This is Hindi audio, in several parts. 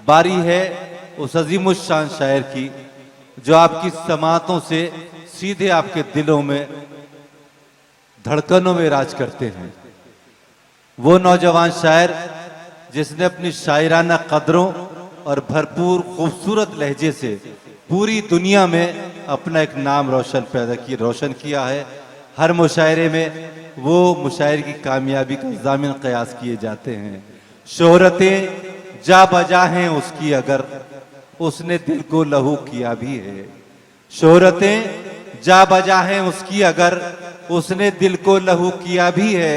बारी है उस अजीमुश्शान शायर की जो आपकी समातों से सीधे आपके दिलों में, धड़कनों में राज करते हैं। वो नौजवान शायर जिसने अपनी शायराना कदरों और भरपूर खूबसूरत लहजे से पूरी दुनिया में अपना एक नाम रोशन किया है। हर मुशायरे में वो मुशायरे की कामयाबी का ज़ामिन क़यास किए जाते हैं। शोहरतें जा बजा हैं उसकी अगर उसने दिल को लहू किया भी है। शोहरतें जा बजा हैं उसकी अगर उसने दिल को लहू किया भी है।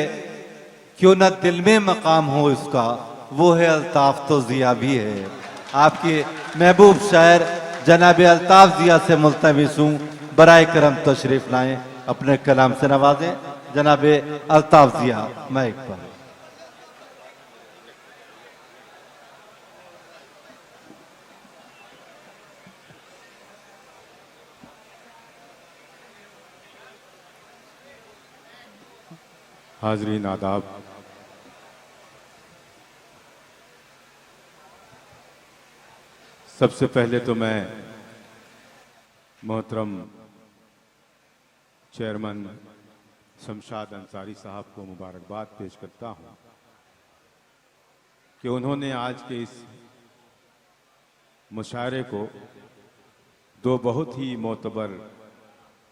क्यों न दिल में मकाम हो उसका, वो है अल्ताफ तो जिया भी है। आपके महबूब शायर जनाब अल्ताफ जिया से मुल्तमिस हूँ, बराए करम तशरीफ लाएं, अपने कलाम से नवाजें। जनाब अल्ताफ जिया माइक पर। हाज़रीन आदाब, सबसे पहले तो मैं मोहतरम चेयरमैन शमशाद अंसारी साहब को मुबारकबाद पेश करता हूं कि उन्होंने आज के इस मुशायरे को दो बहुत ही मोतबर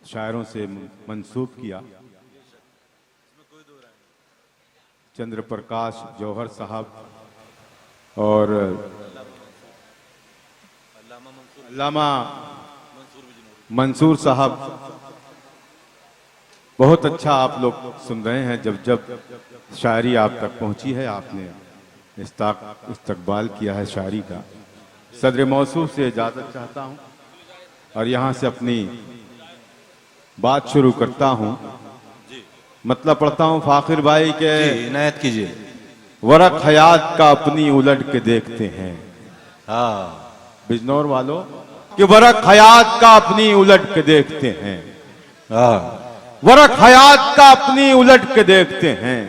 शायरों से मंसूब किया। चंद्र प्रकाश जौहर साहब और अल्लामा मंसूर साहब। बहुत अच्छा आप लोग सुन रहे हैं। जब जब शायरी आप तक पहुंची है, आपने इस्तकबाल किया है शायरी का। सदर मौसूफ से इजाज़त चाहता हूं और यहां से अपनी बात शुरू करता हूं। मतलब पढ़ता हूं फाखिर भाई के, इनायत कीजिए। वरक हयात का अपनी उलट के देखते हैं। हाँ बिजनौर वालों, कि वरक हयात का अपनी उलट के देखते हैं। वरक हयात का अपनी उलट के देखते हैं।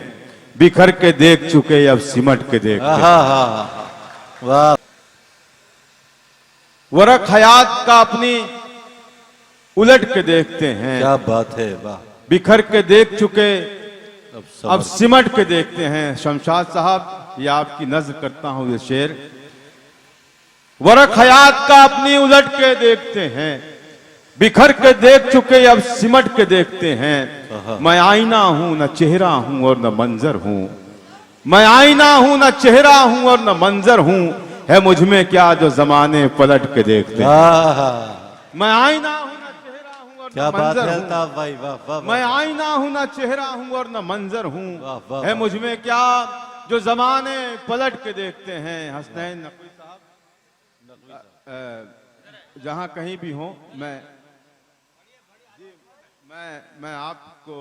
बिखर के देख चुके अब सिमट के देखते हैं। वाह। वरक हयात का अपनी उलट के देखते हैं। क्या बात है, वाह। बिखर के देख चुके अब सिमट के देखते हैं। शमशाद साहब, ये आपकी नज़्म करता हूं ये शेर। वरक हयात का अपनी उलट के देखते हैं। बिखर के देख चुके अब सिमट के देखते हैं। मैं आईना हूं न चेहरा हूं और न मंजर हूं। मैं आईना हूं न चेहरा हूं और न मंजर हूं। है मुझ में क्या जो जमाने पलट के देखते हैं। मैं आईना हूं न चेहरा हूं और क्या न बात मंजर है हूं। अल्ताफ भाई, वाह वाह। मैं आईना हूं न चेहरा हूं और न मंजर हूं। वाह, है मुझ में क्या जो जमाने पलट के देखते हैं। हसनैन नकवी साहब, जहां कहीं भी हो, मैं आपको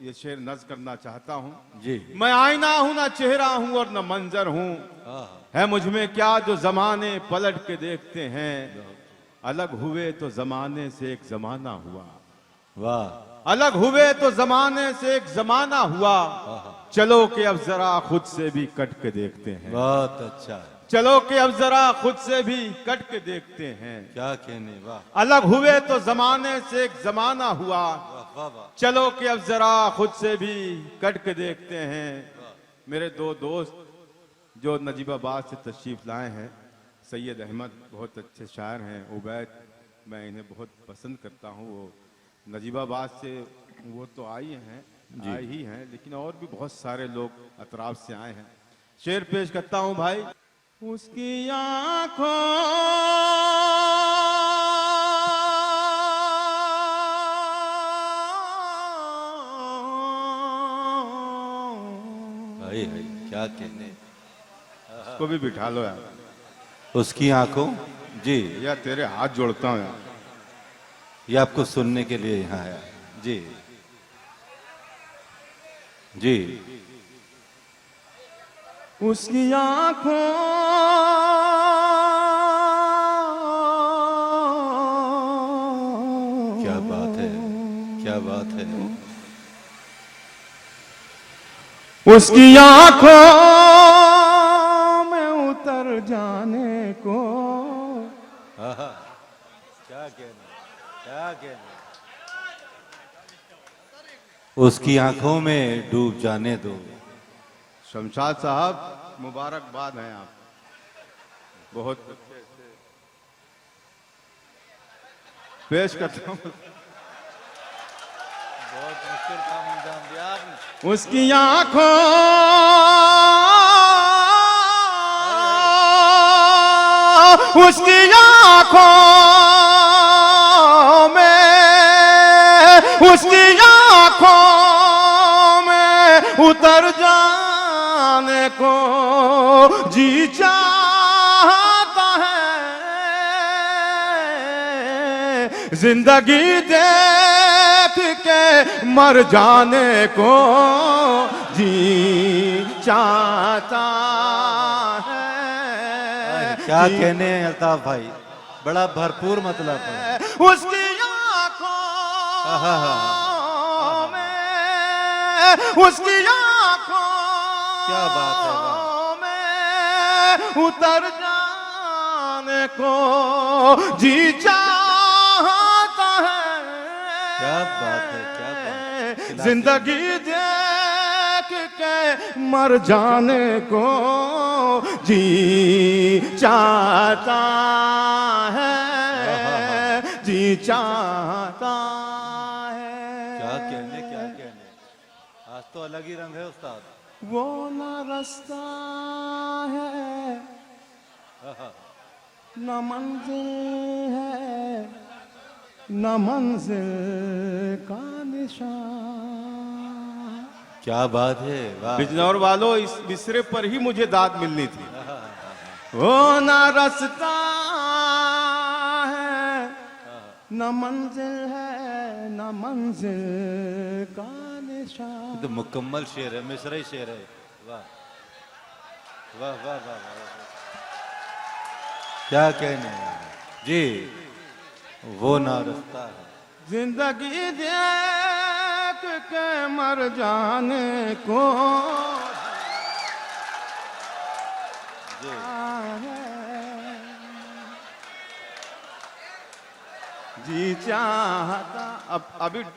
ये शेर नज़्म करना चाहता हूं जी। मैं आईना हूं ना चेहरा हूं और न मंजर हूं। है मुझ में क्या जो जमाने पलट के देखते हैं। अलग हुए तो जमाने से एक जमाना हुआ। वाह। अलग हुए तो जमाने से एक जमाना हुआ। चलो कि अब जरा खुद से भी कट के देखते हैं। बहुत अच्छा है। चलो कि अब जरा खुद से भी कट के देखते हैं। क्या कहने, वाह। अलग हुए तो जमाने से एक जमाना हुआ। चलो कि अब जरा खुद से भी कट के देखते हैं। मेरे दो दोस्त जो नजीबाबाद से तशरीफ लाए हैं, सैयद अहमद बहुत अच्छे शायर हैं, उबैद मैं इन्हें बहुत पसंद करता हूँ। वो नजीबाबाद से वो तो आए ही हैं, लेकिन और भी बहुत सारे लोग अतराफ से आए हैं। शेर पेश करता हूँ भाई। उसकी आँखों क्या कहने। उसको भी बिठा लो यार। उसकी आंखों जी। यार तेरे हाथ जोड़ता हूँ यार। ये आपको सुनने के लिए यहाँ आया जी। जी। उसकी आंखों क्या बात है, क्या बात है। उसकी आंखों में उतर जाने को। आहा, क्या कहना, क्या कहना। उसकी आंखों में डूब जाने दो। शमशाद साहब मुबारकबाद हैं आप, बहुत अच्छे से पेश करता हूँ। बहुत मुश्किल काम अंजाम दिया आपने। उसकी आंखों उसकी आंखों में उसकी आंखों में उतर जाने को जी चाहता है। जिंदगी देख के मर जाने को जी चाहता है। क्या कहने हैं अल्ताफ भाई, बड़ा भरपूर मतलब है। उसकी आंखों में उसकी आंखों क्या बात है, वाह। में उतर जाने को जी चाहता है। क्या बात है, क्या बात है। जिंदगी देख के मर जाने को जी चाहता है, जी चाहता है। क्या कहने, क्या कहने। आज तो अलग ही रंग है उस्ताद। वो ना रास्ता है न मंजिल है न मंजिल का निशान। क्या बात है, वाह। बिजनौर वालों, इस मिसरे पर ही मुझे दाद मिलनी थी। वो ना रास्ता है न मंजिल है न मंजिल का निशान। तो मुकम्मल शेर है, मिसरा ही शेर है। वाह वाह वाह वाह वाह। क्या कहने हैं जी। वो ना रास्ता है। जिंदगी देख के मर जाने को जी चाहता। अब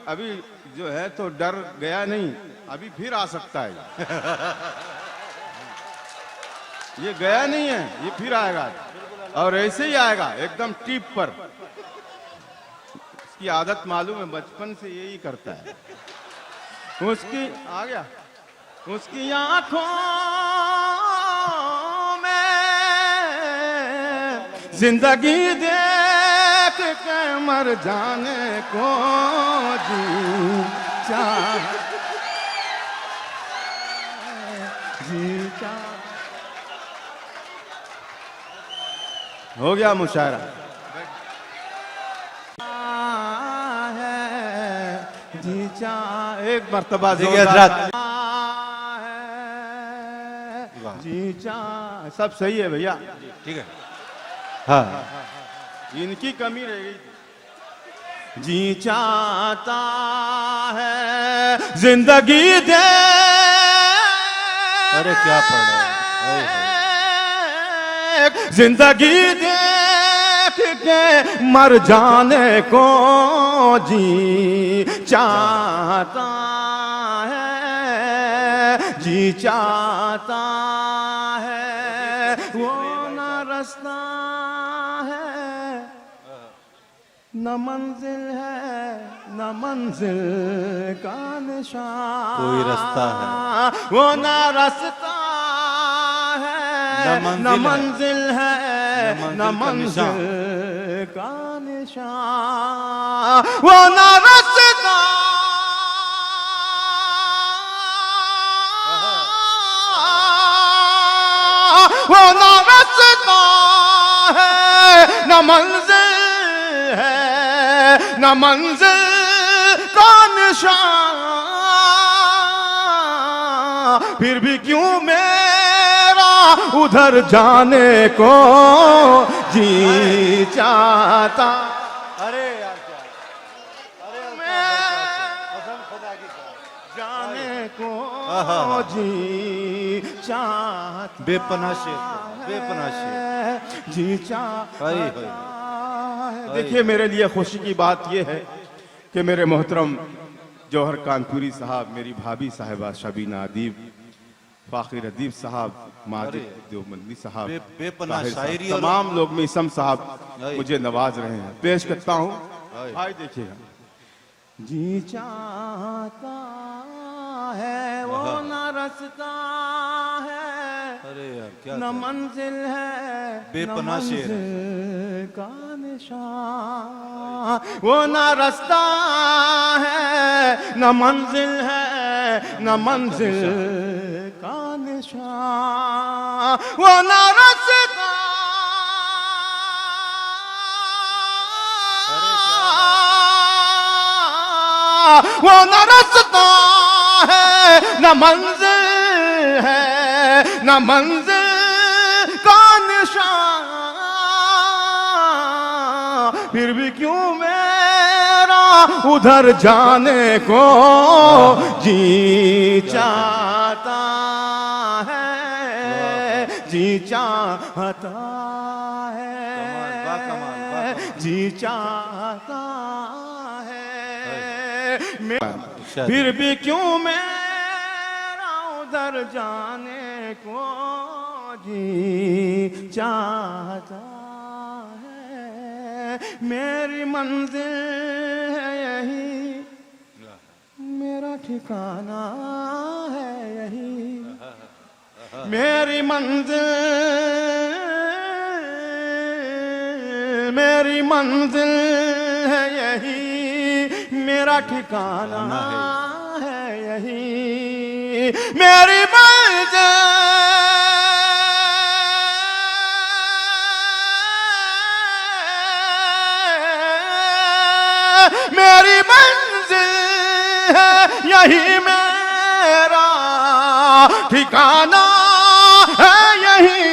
अभी जो है तो डर गया नहीं, अभी फिर आ सकता है। ये गया नहीं है, ये फिर आएगा और ऐसे ही आएगा एकदम टिप पर। इसकी आदत मालूम है, बचपन से यही करता है। उसकी आ गया, उसकी आंखों में जिंदगी देख के मर जाने को जी चाह। हो गया मुशायरा। जी चाह एक मर्तबा हजरत। जी चाह। सब सही है भैया, ठीक है। हाँ, इनकी कमी रह गई। जी चाहता है जिंदगी दे। अरे क्या पढ़ रहा है। जिंदगी देख के मर जाने को जी चाहता है, जी चाहता है। वो ना रास्ता है न मंजिल है न मंजिल का निशान। कोई रास्ता है। वो ना रास्ता है न मंजिल है न मंजिल का निशान। वो ना रास्ता वो ना रास्ता है न मंजिल है न मंजिल का निशान। फिर भी क्यों मेरा उधर जाने को जी चाहता। अरे यार क्या, अरे मैं कसम खुदा की क्या। जाने को आहा। जी चाहता बेपनाह शेर, बेपनाह शेर। जी चाहता हाय, है। देखिए, मेरे लिए खुशी की बात यह है कि मेरे मोहतरम जौहर कानपुरी साहब, मेरी भाभी साहिबा शबीना अदीब, फाखिर अदीब साहब, माजिद देवबंदी साहब, बेपनाह ताहिर साहब, शायरी और तमाम लोग मीसम साहब हाय। मुझे नवाज रहे हैं। पेश करता हूँ, हाय। भाई देखिएगा। जी चाहता है वो न रास्ता है, अरे यार क्या न मंजिल है, बेपनाह न शेर है। मंजिल का निशान। वो न रास्ता है, न मंजिल है, न मंजिल का निशान। वो न रास्ता वो न रास्ता है, न मंजिल है, न मंजिल का निशान। फिर भी क्यों मेरा उधर जाने को जी चाहता है, जी चाहता कमाल, बा कमाल, बा है, कमाल। जी चाहता है। शायद। फिर भी क्यों मेरा उधर जाने को जी चाहता है। मेरी मंजिल है यही, मेरा ठिकाना है यही। मेरी मंजिल, मेरी मंजिल है यही, मेरा ठिकाना है यही। मेरी मंजिल, मेरी मंजिल है यही, मेरा ठिकाना है यही।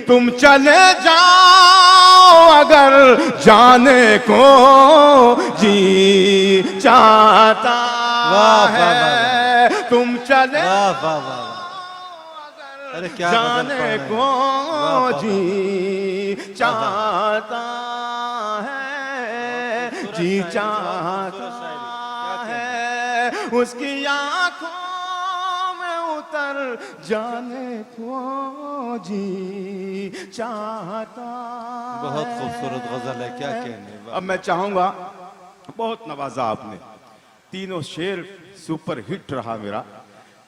तुम चले जाओ अगर जाने को जी चाहता वाह, वाह, है। तुम चले वाह वाह वाह वाह। अगर अरे क्या गजल जाने पढ़ रहे हैं। को वाह, वाह, जी चाहता है, जी चाहता है। उसकी आंखों में उतर जाने को जी चाहता बहुत है। खूबसूरत गजल है, क्या कहने। वाह। अब मैं चाहूंगा, बहुत नवाजा आपने, तीनों शेर सुपर हिट रहा मेरा,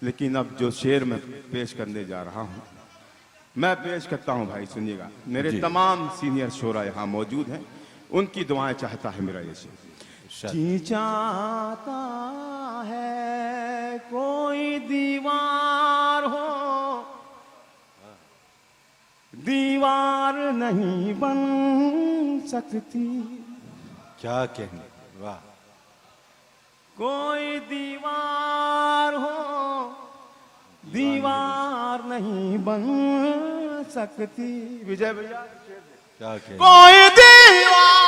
लेकिन अब जो शेर मैं पेश करने जा रहा हूं, मैं पेश करता हूं भाई, सुनिएगा। मेरे जी। तमाम सीनियर शोरा यहाँ मौजूद हैं, उनकी दुआएं चाहता है मेरा ये शेर। शायद। जी चाहता है कोई दीवार हो, दीवार नहीं बन सकती। क्या कहने। वाह। कोई दीवार हो, दीवार नहीं बन सकती। विजय भैया, क्या कहने। कोई दीवार,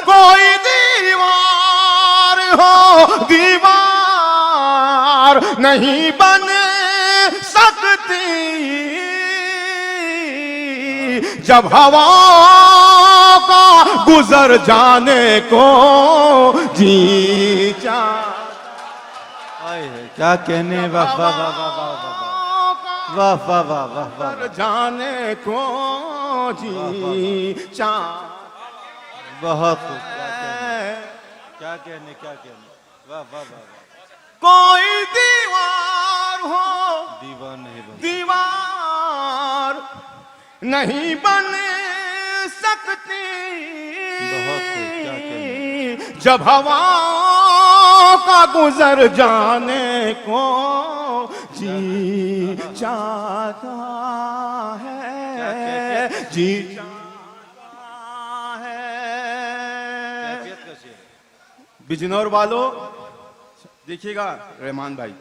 कोई दीवार हो, दीवार नहीं बन सकती। जब हवा का गुजर जाने को जी आए है, क्या कहने। वाह वाह वाह वाह वाह वाह वाह वाह वाह वाह वाह। गुजर जाने को जी बहुत खूब। क्या कहने, क्या कहने। वाह वाह वाह वाह। कोई दीवार हो, दीवान नहीं बन। दीवार नहीं बन सकती। बहुत खूब, क्या कहने। जब हवा का गुजर जाने को जी चाहता है, जी चाहता है। कैफियत का शेर। बिजनौर वालों देखिएगा, रहमान भाई,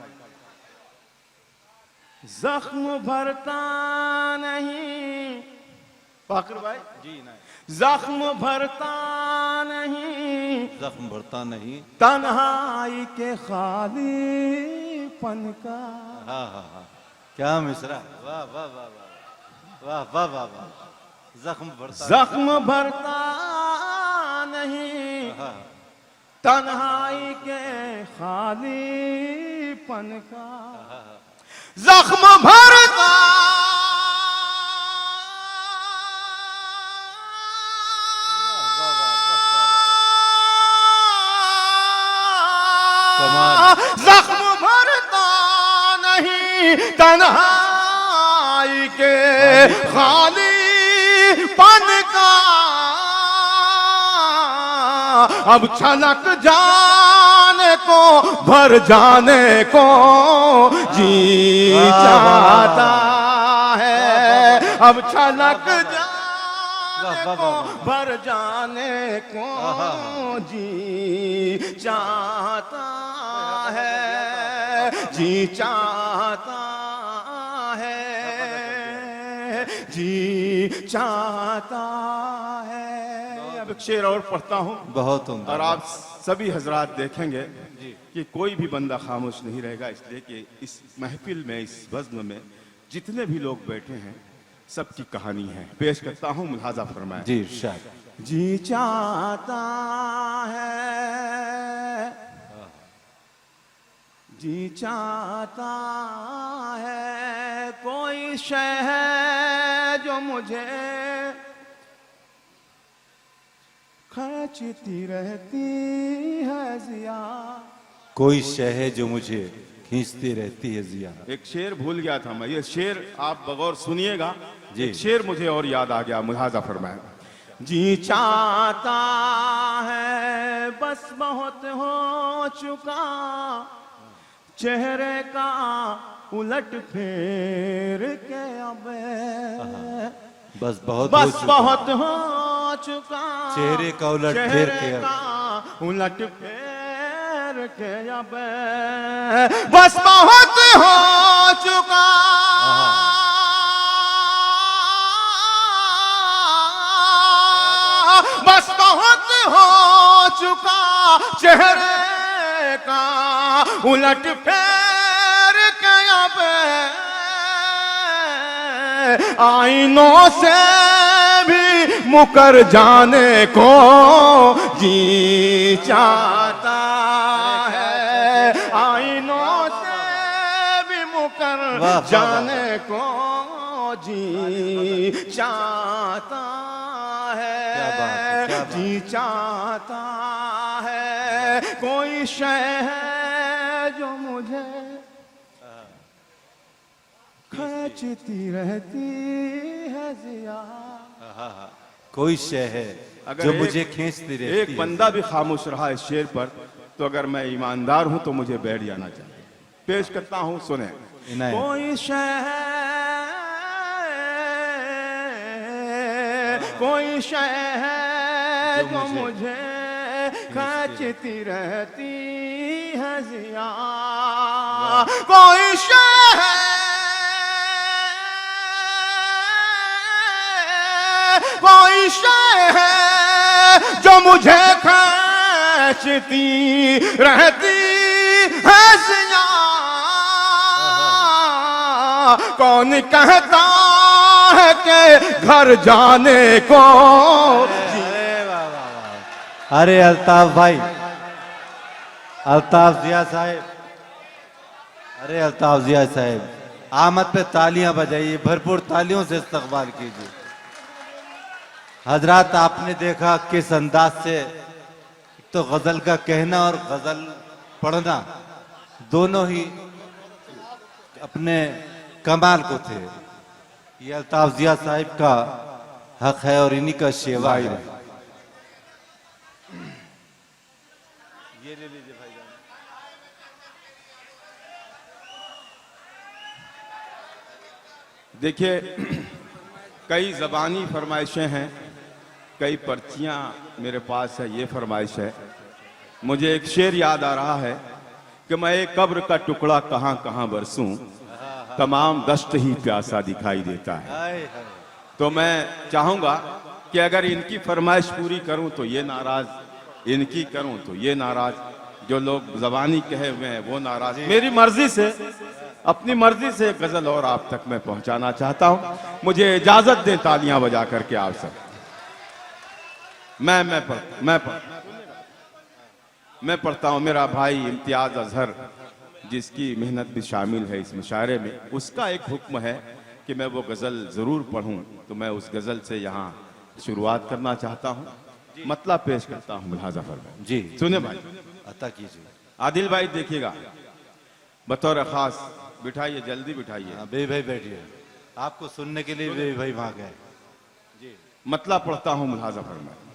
जख्म भरता नहीं फाकिर भाई, जी नहीं, जख्म भरता नहीं जख्म भरता नहीं। तन्हाई के खालीपन का। हाँ हाँ हाँ, क्या मिसरा, वाह वाह वाह वाह वाह वाह वाह वाह। जख्म भरता जख्म भरता नहीं हाँ, तन्हाई के खालीपन का। जख्म भरता जख्म भरता नहीं तन्हाई के खालीपन का। अब छलक जाने को भर जाने को जी चाहता है। अब छलक जाने को भर जाने को जी चाहता है, जी चाहता है, जी चाहता है। अब एक शेर और पढ़ता हूँ बहुत उम्दा। और आप सभी हजरात देखेंगे कि कोई भी बंदा खामोश नहीं रहेगा, इसलिए कि इस महफिल में, इस बज़्म में जितने भी लोग बैठे हैं सबकी कहानी है। पेश करता हूँ, मुलाजा फरमाएं। जी इरशाद। जी चाहता है, जी चाहता है कोई शय है जो मुझे खींचती रहती है जिया। कोई शय है जो मुझे खींचती रहती है जिया। एक शेर भूल गया था मैं, ये शेर आप बगौर सुनिएगा। जी। एक शेर मुझे और याद आ गया, मुलाजा फरमाएं। जी चाहता है बस बहुत हो चुका चेहरे का उलट फेर के अब। बस बहुत बस हो चुका। बहुत हो चुका चेहरे का उलट फेर चेहरे के अब। का उलट फेर के अब। बस बहुत हो चुका बस बहुत हो चुका चेहरे का उलट फेर के अब। आईनों से भी मुकर जाने को जी चाहता है। आईनों से भी मुकर जाने को जी चाहता है। जी चाहता है कोई शय है जो मुझे खींचती रहती है जिया। कोई शय है अगर जो एक- मुझे खींचती रहती है। एक बंदा भी खामोश रहा इस शेर पर तो अगर मैं ईमानदार हूं तो मुझे बैठ जाना चाहिए। पेश करता हूं, सुने। इनायत। कोई शय है, कोई शय है जो मुझे खींचती रहती है जिया। कोई शय है, कोई शय है जो मुझे खींचती रहती है जिया। कौन कहता है कि घर जाने को। अरे अल्ताफ भाई, अल्ताफ जिया साहब, अरे अल्ताफ जिया साहब, आमद पे तालियां बजाइए, भरपूर तालियों से इस्तकबाल कीजिए। हजरात, आपने देखा किस अंदाज से तो गजल का कहना और गजल पढ़ना दोनों ही अपने कमाल को थे। ये अल्ताफ जिया साहब का हक है और इन्हीं का शेवा है। ये ले लीजिए भाईजान। देखिए, कई ज़बानी फरमाइशें हैं, कई पर्चियां मेरे पास है। ये फरमाइश है, मुझे एक शेर याद आ रहा है कि मैं एक कब्र का टुकड़ा कहां कहां बरसूं, तमाम दश्त ही प्यासा दिखाई देता है। हाय हाय। तो मैं चाहूंगा कि अगर इनकी फरमाइश पूरी करूं तो ये नाराज, इनकी करूं तो ये नाराज, जो लोग जबानी कहे हुए हैं वो नाराज। मेरी मर्जी से, अपनी मर्जी से एक गजल और आप तक मैं पहुंचाना चाहता हूं। मुझे इजाजत दें तालियां बजा करके आप सब। मैं पढ़ता हूं। मेरा भाई इम्तियाज अजहर, जिसकी मेहनत भी शामिल है इस मुशायरे में, उसका एक हुक्म है कि मैं वो गजल जरूर पढ़ूं। तो मैं उस गजल से यहाँ शुरुआत करना चाहता हूं, मतलब पेश करता हूं। लिहाजा फरमाइए जी, सुने भाई, अता कीजिए। आदिल भाई देखिएगा, बतौर खास बिठाइए, जल्दी बिठाइए। हाँ, बेबी भाई बैठिए, आपको सुनने के लिए बेबी भाई वहां गए। जी, मतलब पढ़ता हूं, लिहाजा फरमाइए।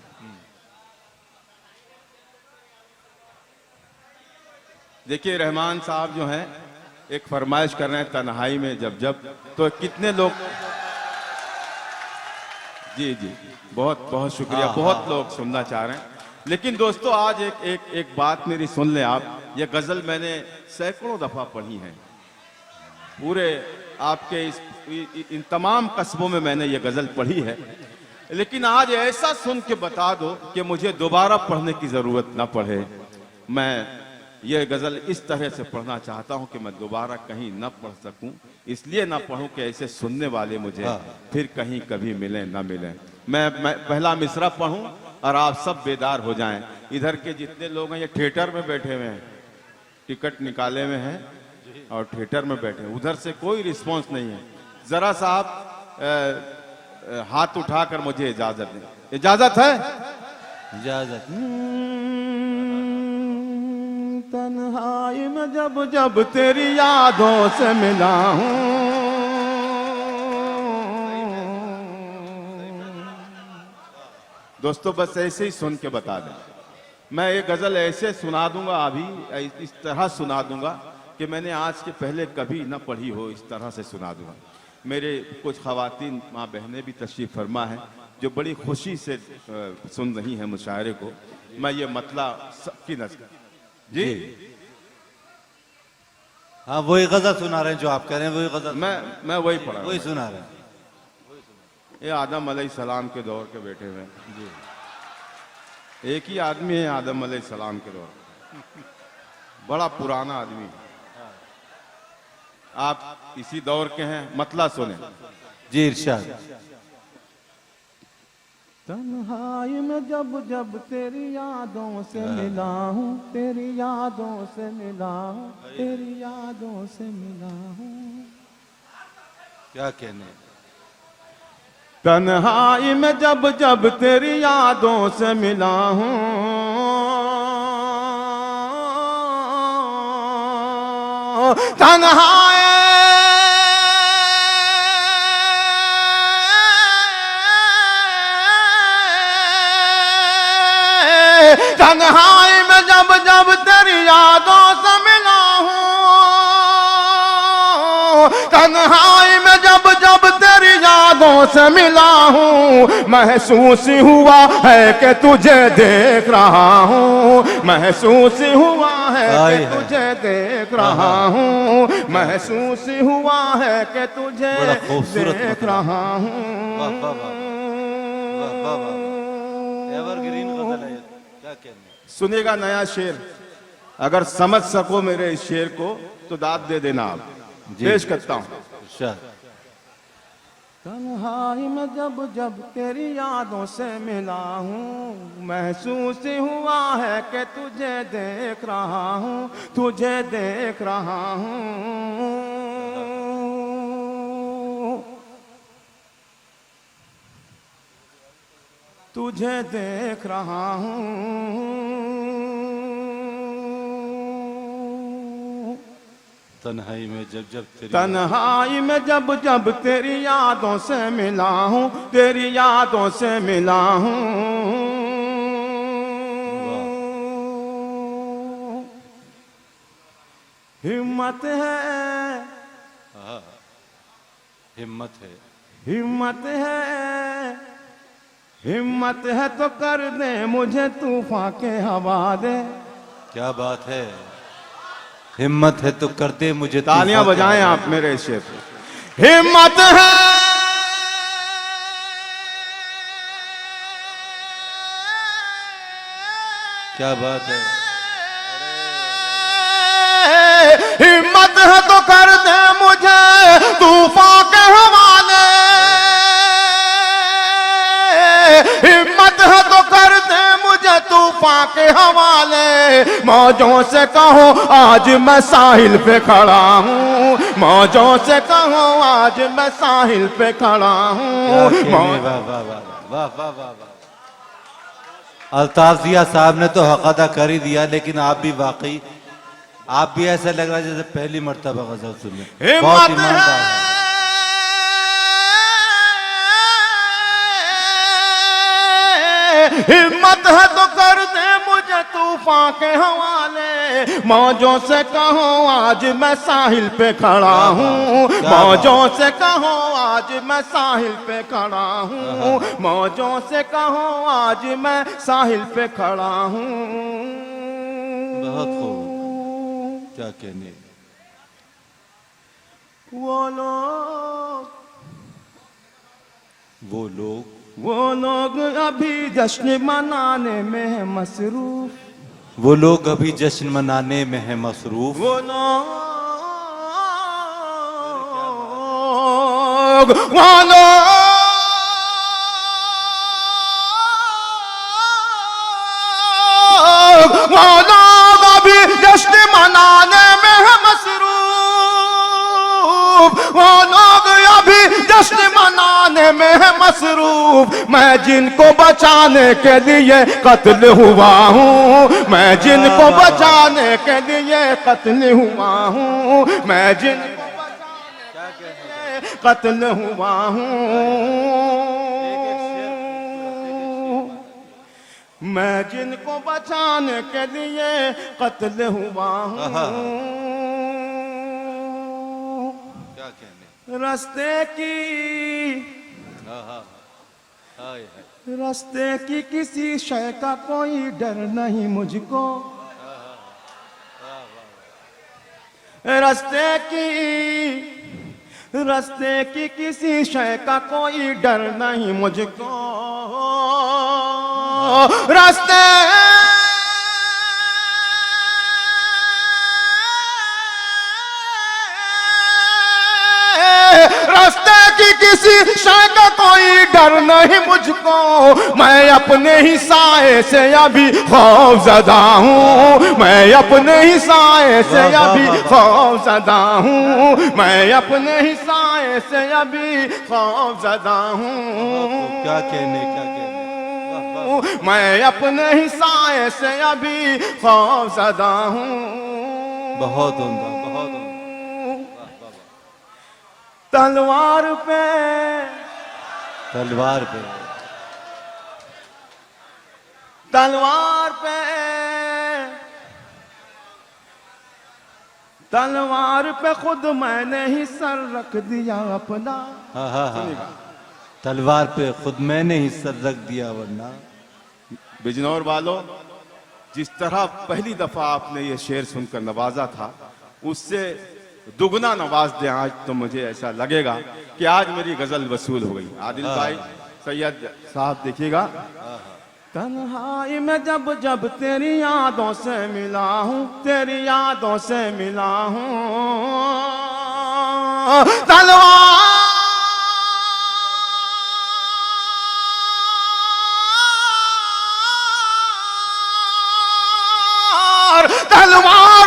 देखिए रहमान साहब जो हैं एक फरमाइश कर रहे हैं, तन्हाई में जब जब, तो कितने लोग, जी जी बहुत बहुत शुक्रिया, बहुत लोग सुनना चाह रहे हैं। लेकिन दोस्तों आज एक बात मेरी सुन लें आप। ये गजल मैंने सैकड़ों दफा पढ़ी है, पूरे आपके इन तमाम कस्बों में मैंने ये गजल पढ़ी है। लेकिन आज ऐसा सुन के बता दो कि मुझे दोबारा पढ़ने की जरूरत ना पड़े। मैं ये गजल इस तरह से पढ़ना चाहता हूं कि मैं दोबारा कहीं न पढ़ सकूं, इसलिए ना पढ़ूं कि ऐसे सुनने वाले मुझे फिर कहीं कभी मिले ना मिले। मैं पहला मिसरा पढ़ूं और आप सब बेदार हो जाएं। इधर के जितने लोग हैं ये थिएटर में बैठे हुए हैं, टिकट निकाले हुए हैं और थिएटर में बैठे हैं, उधर से कोई रिस्पॉन्स नहीं है। जरा साहब हाथ उठाकर मुझे इजाजत दें। इजाजत है? इजाजत। तन्हाई में जब जब तेरी यादों से मिला हूं, दोस्तों बस ऐसे ही सुन के बता दें। मैं ये गजल ऐसे सुना दूंगा, अभी इस तरह सुना दूंगा कि मैंने आज के पहले कभी न पढ़ी हो, इस तरह से सुना दूंगा। मेरे कुछ खवातीन माँ बहनें भी तशरीफ फरमा है जो बड़ी खुशी से सुन रही हैं मुशायरे को। मैं ये मतलब सबकी नजर जी, हाँ वही गजल सुना रहे हैं जो आप कह रहे हैं, वही गजल मैं वही पढ़ा, वही सुना रहे हैं। ये आदम अलैहिस्सलाम के दौर के बैठे हुए जी, एक ही आदमी है आदम अलैहिस्सलाम के दौर, बड़ा पुराना आदमी। आप इसी दौर के हैं, मतलब सुने जी, इरशाद। तन्हाई में जब जब तेरी यादों से मिला हूँ, तेरी यादों से मिला हूँ, तेरी यादों से मिला हूँ। क्या कहने। तन्हाई में जब जब तेरी यादों से मिला हूँ, तन्हाई तन्हाई में जब जब तेरी यादों से मिला हूँ, तन्हाई में जब जब तेरी यादों से मिला हूँ, महसूस हुआ है कि तुझे देख रहा हूँ, महसूस हुआ है कि तुझे देख रहा हूँ, महसूस हुआ है कि तुझे देख रहा हूँ। एवरग्रीन गजल है, क्या कहने। सुनेगा नया शेर, अगर समझ सको मेरे इस शेर को तो दाद दे देना। आप पेश करता हूं। तन्हाई में जब जब तेरी यादों से मिला हूँ, महसूस हुआ है कि तुझे देख रहा हूँ, तुझे देख रहा हूँ, तुझे देख रहा हूँ। तन्हाई में जब जब तेरी, तन्हाई में जब जब तेरी यादों से मिला हूँ, तेरी यादों से मिला हूँ, हिम्मत है, हिम्मत है, हिम्मत है, हिम्मत है तो कर दे मुझे तूफान के हवाले। क्या बात है, हिम्मत है तो कर दे मुझे। तालियां बजाएं आप मेरे शेर पे। हिम्मत है क्या बात है। हिम्मत है तो कर दे मुझे तूफान के हवाले, हिम्मत है तो कर दे मुझे तूफान के हवाले, मौजों से कहो आज मैं साहिल पे खड़ा हूँ, मौजों से कहो आज मैं साहिल पे खड़ा हूँ। वाह वाह वाह वाह वाह वाह वाह। अल्ताफ जिया साहब ने तो हक अदा कर ही दिया, लेकिन आप भी वाकई, आप भी ऐसा लग रहा है जैसे पहली मर्तबा गजल सुने। बहुत ईमानदार है। हिम्मत है तो कर दे मुझे तूफान के हवाले, मौजों से कहो आज मैं साहिल पे खड़ा हूँ, मौजों से कहो आज मैं साहिल पे खड़ा हूँ, मौजों से कहो आज मैं साहिल पे खड़ा हूँ। बहुत खूब, क्या कहने। वो लोग अभी जश्न मनाने में है मसरूफ, वो लोग अभी जश्न मनाने में है मसरूफ, वो लोग अभी जश्न मनाने में है मसरूफ, वो लोग अभी जश्न मनाने में है मसरूफ, मैं जिनको बचाने के लिए कत्ल हुआ हूँ, मैं जिनको बचाने के लिए कत्ल हुआ हूँ, मैं जिनको बचाने के लिए कत्ल हुआ हूँ, मैं जिनको बचाने के लिए कत्ल हुआ हूँ। क्या कहने। रास्ते की किसी शय का कोई डर नहीं मुझको, रास्ते की किसी शय का कोई डर नहीं मुझको, रास्ते की किसी शय का कोई डर नहीं मुझको, मैं अपने ही साए से अभी खौफज़दा हूँ, मैं अपने ही साए से अभी खौफज़दा हूँ, मैं अपने ही साए से अभी खौफज़दा हूँ। क्या कहने, क्या कहने। मैं अपने ही साए से अभी खौफज़दा हूँ। बहुत उम्दा, बहुत उम्दा। तलवार पे तलवार पे तलवार पे तलवार पे खुद मैंने ही सर रख दिया अपना। हाँ हाँ हाँ, तलवार पे खुद मैंने ही सर रख दिया वरना। बिजनौर वालों, जिस तरह पहली दफा आपने ये शेर सुनकर नवाजा था, उससे दुगना नवाज दे आज, तो मुझे ऐसा लगेगा कि आज मेरी गजल वसूल हो गई। आदिल भाई, सैयद साहब देखिएगा। तन्हाई में जब जब तेरी यादों से मिला हूँ, तेरी यादों से मिला हूँ, तलवार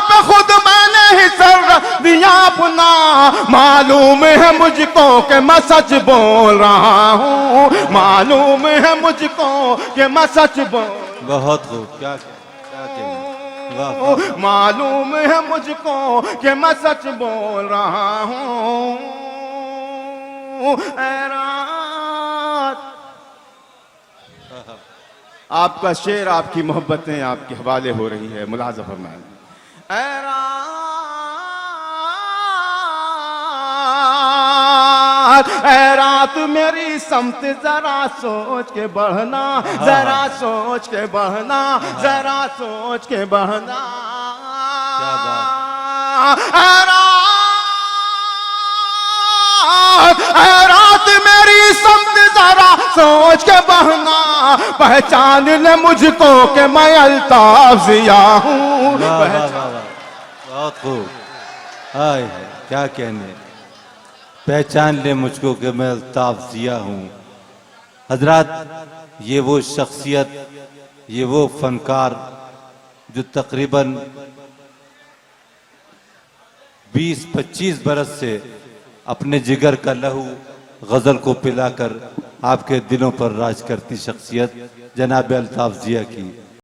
पे खुद मैंने ही सर दिया अपना, मालूम है मुझको कि मैं सच बोल रहा हूँ, मालूम है मुझको कि मैं सच बोल। बहुत खूब, क्या क्या, मालूम है मुझको कि मैं सच बोल रहा हूँ। ऐ रात, आपका शेर, आपकी मोहब्बतें आपके हवाले हो रही है, मुलाज़ा फरमाएं। ऐ रात मेरी समत जरा सोच के बढ़ना, जरा सोच के बढ़ना, जरा सोच के बढ़ना। ऐ रात मेरी समत जरा सोच के बहना, पहचान ले मुझको कि मैं अल्ताफ जिया हूँ। वाह वाह वाह वाह, बहुत खूब। हाय हाय, क्या कहने, पहचान ले मुझको कि मैं अल्ताफ जिया हूँ। हजरात, ये वो शख्सियत, ये वो फनकार जो तकरीबन 20-25 बरस से अपने जिगर का लहू गजल को पिलाकर आपके दिलों पर राज करती शख्सियत जनाब अल्ताफ जिया की